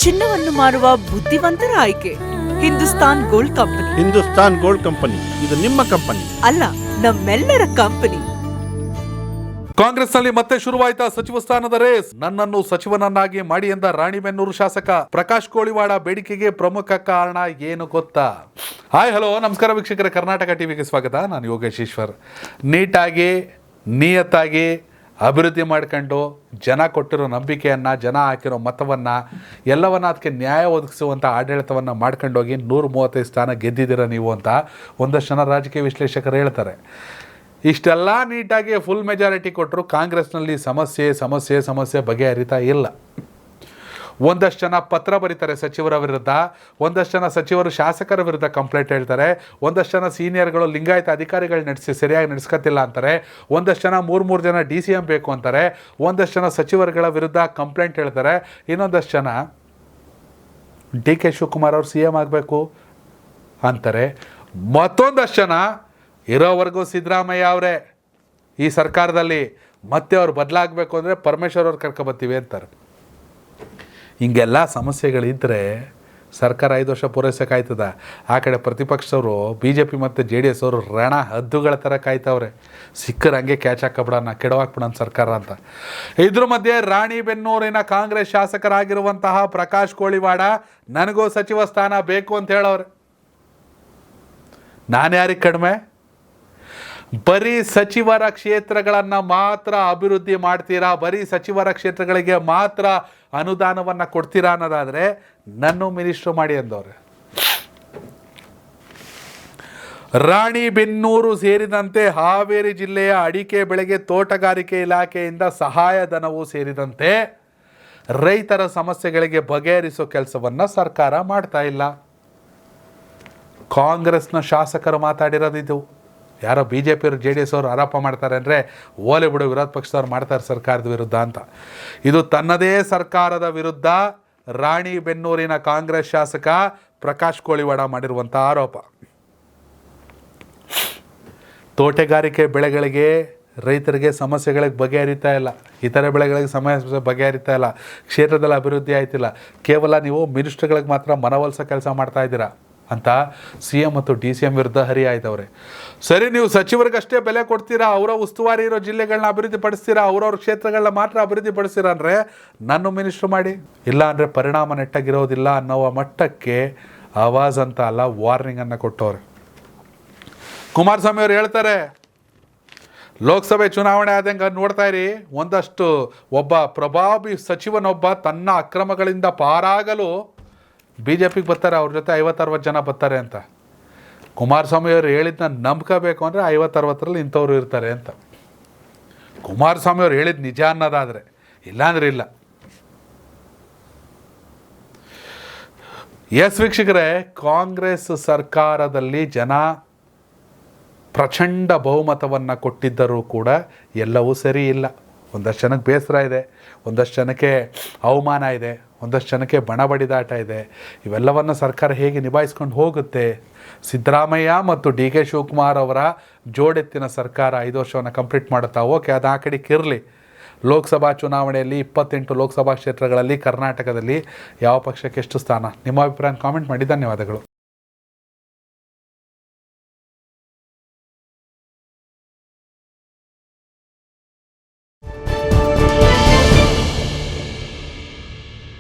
ಚಿನ್ನವನ್ನು ಮಾರುವ ಬುದ್ಧಿವಂತರ ಆಯ್ಕೆ Hindustan gold company. Hindustan gold company, ಇದು ನಿಮ್ಮ ಕಂಪನಿ ಅಲ್ಲ, ನಮ್ಮೆಲ್ಲರ ಕಂಪನಿ. ಕಾಂಗ್ರೆಸ್ನಲ್ಲಿ ಮತ್ತೆ ಶುರುವಾಯಿತಾ ಸಚಿವ ಸ್ಥಾನದ ರೇಸ್. ನನ್ನನ್ನು ಸಚಿವನನ್ನಾಗಿ ಮಾಡಿ ಎಂದ ರಾಣಿಬೆನ್ನೂರು ಶಾಸಕ ಪ್ರಕಾಶ್ ಕೋಳಿವಾಡ ಬೇಡಿಕೆಗೆ ಪ್ರಮುಖ ಕಾರಣ ಏನು ಗೊತ್ತಾ? ಹಾಯ್ ಹಲೋ ನಮಸ್ಕಾರ ವೀಕ್ಷಕರೇ, ಕರ್ನಾಟಕ ಟಿವಿಗೆ ಸ್ವಾಗತ. ನಾನು ಯೋಗೇಶ್ ಈಶ್ವರ್. ನೀಟಾಗಿ ನಿಯತ್ತಾಗಿ ಅಭಿವೃದ್ಧಿ ಮಾಡ್ಕೊಂಡು ಜನ ಕೊಟ್ಟಿರೋ ನಂಬಿಕೆಯನ್ನು, ಜನ ಹಾಕಿರೋ ಮತವನ್ನು ಎಲ್ಲವನ್ನ ಅದಕ್ಕೆ ನ್ಯಾಯ ಒದಗಿಸುವಂಥ ಆಡಳಿತವನ್ನು ಮಾಡ್ಕೊಂಡೋಗಿ 135 ಸ್ಥಾನ ಗೆದ್ದಿದ್ದೀರ ನೀವು ಅಂತ ಒಂದಷ್ಟು ಜನ ರಾಜಕೀಯ ವಿಶ್ಲೇಷಕರು ಹೇಳ್ತಾರೆ. ಇಷ್ಟೆಲ್ಲ ನೀಟಾಗಿ ಫುಲ್ ಮೆಜಾರಿಟಿ ಕೊಟ್ಟರು ಕಾಂಗ್ರೆಸ್ನಲ್ಲಿ ಸಮಸ್ಯೆ ಬಗೆಹರಿತಾ ಇಲ್ಲ. ಒಂದಷ್ಟು ಜನ ಪತ್ರ ಬರೀತಾರೆ ಸಚಿವರ ವಿರುದ್ಧ, ಒಂದಷ್ಟು ಜನ ಸಚಿವರು ಶಾಸಕರ ವಿರುದ್ಧ ಕಂಪ್ಲೇಂಟ್ ಹೇಳ್ತಾರೆ, ಒಂದಷ್ಟು ಜನ ಸೀನಿಯರ್ಗಳು ಲಿಂಗಾಯತ ಅಧಿಕಾರಿಗಳು ಸರಿಯಾಗಿ ನಡೆಸ್ಕೊತಿಲ್ಲ ಅಂತಾರೆ, ಒಂದಷ್ಟು ಜನ ಮೂರು ಜನ DCM ಬೇಕು ಅಂತಾರೆ, ಒಂದಷ್ಟು ಜನ ಸಚಿವರುಗಳ ವಿರುದ್ಧ ಕಂಪ್ಲೇಂಟ್ ಹೇಳ್ತಾರೆ, ಇನ್ನೊಂದಷ್ಟು ಜನ DK ಶಿವಕುಮಾರ್ ಅವರು CM ಆಗಬೇಕು ಅಂತಾರೆ, ಮತ್ತೊಂದಷ್ಟು ಜನ ಇರೋವರೆಗೂ ಸಿದ್ದರಾಮಯ್ಯ ಅವರೇ ಈ ಸರ್ಕಾರದಲ್ಲಿ, ಮತ್ತೆ ಅವ್ರು ಬದಲಾಗಬೇಕು ಅಂದರೆ ಪರಮೇಶ್ವರ್ ಅವ್ರು ಕರ್ಕೊಬತ್ತೀವಿ ಅಂತಾರೆ. ಹಿಂಗೆಲ್ಲ ಸಮಸ್ಯೆಗಳಿದ್ದರೆ ಸರ್ಕಾರ 5 ವರ್ಷ ಪೂರೈಸೋಕ್ಕಾಯ್ತದ? ಆ ಕಡೆ ಪ್ರತಿಪಕ್ಷದವರು BJP ಮತ್ತು JDS ಅವರು ರಣ ಹದ್ದುಗಳ ಥರ ಕಾಯ್ತವ್ರೆ, ಸಿಕ್ಕರೆ ಹಂಗೆ ಕ್ಯಾಚ್ ಹಾಕಬಿಡೋಣ, ಕೆಡವಾಕ್ಬಿಡೋಣ ಸರ್ಕಾರ ಅಂತ. ಇದ್ರ ಮಧ್ಯೆ ರಾಣಿಬೆನ್ನೂರಿನ ಕಾಂಗ್ರೆಸ್ ಶಾಸಕರಾಗಿರುವಂತಹ ಪ್ರಕಾಶ್ ಕೋಳಿವಾಡ ನನಗೂ ಸಚಿವ ಸ್ಥಾನ ಬೇಕು ಅಂತ ಹೇಳವ್ರೆ. ನಾನು ಯಾರಿಗೆ ಕಡಿಮೆ? ಬರೀ ಸಚಿವರ ಕ್ಷೇತ್ರಗಳನ್ನು ಮಾತ್ರ ಅಭಿವೃದ್ಧಿ ಮಾಡ್ತೀರಾ, ಬರೀ ಸಚಿವರ ಕ್ಷೇತ್ರಗಳಿಗೆ ಮಾತ್ರ ಅನುದಾನವನ್ನು ಕೊಡ್ತೀರಾ ಅನ್ನೋದಾದರೆ ನನ್ನ ಮಿನಿಸ್ಟ್ರು ಮಾಡಿ ಅಂದವ್ರೆ. ರಾಣಿಬೆನ್ನೂರು ಸೇರಿದಂತೆ ಹಾವೇರಿ ಜಿಲ್ಲೆಯ ಅಡಿಕೆ ಬೆಳೆಗೆ ತೋಟಗಾರಿಕೆ ಇಲಾಖೆಯಿಂದ ಸಹಾಯಧನವೂ ಸೇರಿದಂತೆ ರೈತರ ಸಮಸ್ಯೆಗಳಿಗೆ ಬಗೆಹರಿಸೋ ಕೆಲಸವನ್ನು ಸರ್ಕಾರ ಮಾಡ್ತಾ ಇಲ್ಲ. ಕಾಂಗ್ರೆಸ್ನ ಶಾಸಕರು ಮಾತಾಡಿರೋದಿದು. ಯಾರೋ BJP ಅವರು JDS ಅವರು ಆರೋಪ ಮಾಡ್ತಾರೆ ಅಂದರೆ ಓಲೆ ಬಿಡು, ವಿರೋಧ ಪಕ್ಷದವ್ರು ಮಾಡ್ತಾರೆ ಸರ್ಕಾರದ ವಿರುದ್ಧ ಅಂತ. ಇದು ತನ್ನದೇ ಸರ್ಕಾರದ ವಿರುದ್ಧ ರಾಣಿಬೆನ್ನೂರಿನ ಕಾಂಗ್ರೆಸ್ ಶಾಸಕ ಪ್ರಕಾಶ್ ಕೋಳಿವಾಡ ಮಾಡಿರುವಂಥ ಆರೋಪ. ತೋಟಗಾರಿಕೆ ಬೆಳೆಗಳಿಗೆ ರೈತರಿಗೆ ಸಮಸ್ಯೆಗಳಿಗೆ ಬಗೆಹರಿತಾ ಇಲ್ಲ, ಇತರೆ ಬೆಳೆಗಳಿಗೆ ಸಮಸ್ಯೆ ಬಗೆಹರಿತಾ ಇಲ್ಲ, ಕ್ಷೇತ್ರದಲ್ಲಿ ಅಭಿವೃದ್ಧಿ ಆಯ್ತಿಲ್ಲ, ಕೇವಲ ನೀವು ಮಿನಿಸ್ಟ್ರುಗಳಿಗೆ ಮಾತ್ರ ಮನವೊಲಿಸೋ ಕೆಲಸ ಮಾಡ್ತಾ ಇದ್ದೀರಾ ಅಂತ CM ಮತ್ತು DCM ವಿರುದ್ಧ ಹರಿಯಾಯ್ತವ್ರೆ. ಸರಿ, ನೀವು ಸಚಿವರಿಗಷ್ಟೇ ಬೆಲೆ ಕೊಡ್ತೀರಾ, ಅವರ ಉಸ್ತುವಾರಿ ಇರೋ ಜಿಲ್ಲೆಗಳನ್ನ ಅಭಿವೃದ್ಧಿ ಪಡಿಸ್ತೀರಾ, ಅವ್ರವ್ರ ಕ್ಷೇತ್ರಗಳನ್ನ ಮಾತ್ರ ಅಭಿವೃದ್ಧಿ ಪಡಿಸ್ತೀರಾ ಅಂದರೆ ನನ್ನ ಮಿನಿಸ್ಟ್ರು ಮಾಡಿ, ಇಲ್ಲ ಅಂದರೆ ಪರಿಣಾಮ ನೆಟ್ಟಾಗಿರೋದಿಲ್ಲ ಅನ್ನೋ ಮಟ್ಟಕ್ಕೆ ಆವಾಜ್ ಅಂತ ಅಲ್ಲ, ವಾರ್ನಿಂಗನ್ನು ಕೊಟ್ಟವ್ರೆ. ಕುಮಾರಸ್ವಾಮಿ ಅವರು ಹೇಳ್ತಾರೆ, ಲೋಕಸಭೆ ಚುನಾವಣೆ ಆದಂಗೆ ನೋಡ್ತಾ ಇರಿ, ಒಂದಷ್ಟು ಒಬ್ಬ ಪ್ರಭಾವಿ ಸಚಿವನೊಬ್ಬ ತನ್ನ ಅಕ್ರಮಗಳಿಂದ ಪಾರಾಗಲು BJPಗೆ ಬರ್ತಾರೆ, ಅವ್ರ ಜೊತೆ 50-60 ಜನ ಬರ್ತಾರೆ ಅಂತ. ಕುಮಾರಸ್ವಾಮಿ ಅವರು ಹೇಳಿದ್ದನ್ನ ನಂಬ್ಕೋಬೇಕು ಅಂದರೆ 50-60ರಲ್ಲಿ ಇಂಥವ್ರು ಇರ್ತಾರೆ ಅಂತ. ಕುಮಾರಸ್ವಾಮಿ ಅವ್ರು ಹೇಳಿದ್ದು ನಿಜ ಅನ್ನೋದಾದರೆ, ಇಲ್ಲಾಂದ್ರೆ ಇಲ್ಲ. ವೀಕ್ಷಕರೇ, ಕಾಂಗ್ರೆಸ್ ಸರ್ಕಾರದಲ್ಲಿ ಜನ ಪ್ರಚಂಡ ಬಹುಮತವನ್ನು ಕೊಟ್ಟಿದ್ದರೂ ಕೂಡ ಎಲ್ಲವೂ ಸರಿ ಇಲ್ಲ. ಒಂದಷ್ಟು ಜನಕ್ಕೆ ಬೇಸರ ಇದೆ, ಒಂದಷ್ಟು ಜನಕ್ಕೆ ಅವಮಾನ ಇದೆ, ಒಂದಷ್ಟು ಜನಕ್ಕೆ ಬಣ ಬಡಿದಾಟ ಇದೆ. ಇವೆಲ್ಲವನ್ನು ಸರ್ಕಾರ ಹೇಗೆ ನಿಭಾಯಿಸ್ಕೊಂಡು ಹೋಗುತ್ತೆ? ಸಿದ್ದರಾಮಯ್ಯ ಮತ್ತು DK ಶಿವಕುಮಾರ್ ಅವರ ಜೋಡೆತ್ತಿನ ಸರ್ಕಾರ 5 ವರ್ಷವನ್ನು ಕಂಪ್ಲೀಟ್ ಮಾಡುತ್ತಾ? ಓಕೆ, ಅದು ಆ ಕಡೆಗೆ ಇರಲಿ. ಲೋಕಸಭಾ ಚುನಾವಣೆಯಲ್ಲಿ 28 ಲೋಕಸಭಾ ಕ್ಷೇತ್ರಗಳಲ್ಲಿ ಕರ್ನಾಟಕದಲ್ಲಿ ಯಾವ ಪಕ್ಷಕ್ಕೆ ಎಷ್ಟು ಸ್ಥಾನ? ನಿಮ್ಮ ಅಭಿಪ್ರಾಯ ಕಾಮೆಂಟ್ ಮಾಡಿ. ಧನ್ಯವಾದಗಳು.